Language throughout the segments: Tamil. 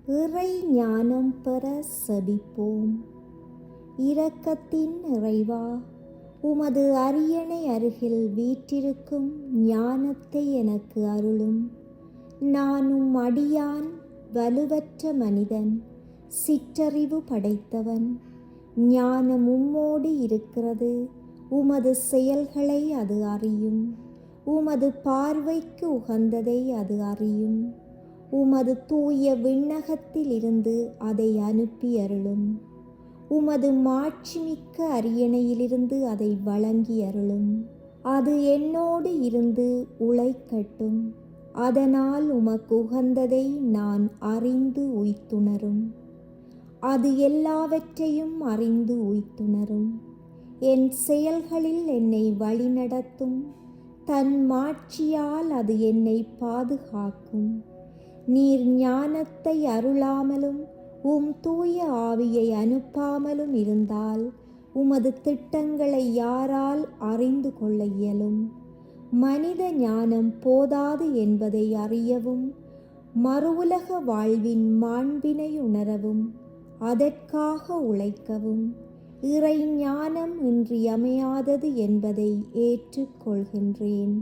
இறை ஞானம் பெற செபிப்போம். இரக்கத்தின் இறைவா, உமது அரியணை அருகில் வீற்றிருக்கும் ஞானத்தை எனக்கு அருளும். நான் உம் அடியான், வலுவற்ற மனிதன், சிற்றறிவு படைத்தவன். ஞானம் உம்மோடு இருக்கிறது, உமது செயல்களை அது அறியும். உமது பார்வைக்கு உகந்ததை அது அறியும். உமது தூய விண்ணகத்தில் இருந்து அதை அனுப்பி அருளும். உமது மாட்சிமிக்க அரியணையிலிருந்து அதை வழங்கி அருளும். அது என்னோடு இருந்து உழைக்கட்டும். அதனால் உமக்கு உகந்ததை நான் அறிந்து உய்த்துணரும். அது எல்லாவற்றையும் அறிந்து உய்த்துணரும். என் செயல்களில் என்னை வழிநடத்தும். தன் மாட்சியால் அது என்னை பாதுகாக்கும். நீர் ஞானத்தை அருளாமலும் உம் தூய ஆவியை அனுப்பாமலும் இருந்தால் உமது திட்டங்களை யாரால் அறிந்து கொள்ள இயலும்? மனித ஞானம் போதாது என்பதை அறியவும், மறுவுலக வாழ்வின் மாண்பினை உணரவும், அதற்காக உழைக்கவும் இறை ஞானம் இன்றியமையாதது என்பதை ஏற்றுக்கொள்கின்றேன்.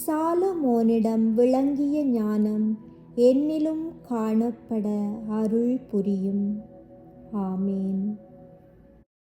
சாலமோனிடம் விளங்கிய ஞானம் என்னிலும் காணப்பட அருள் புரியும். ஆமேன்.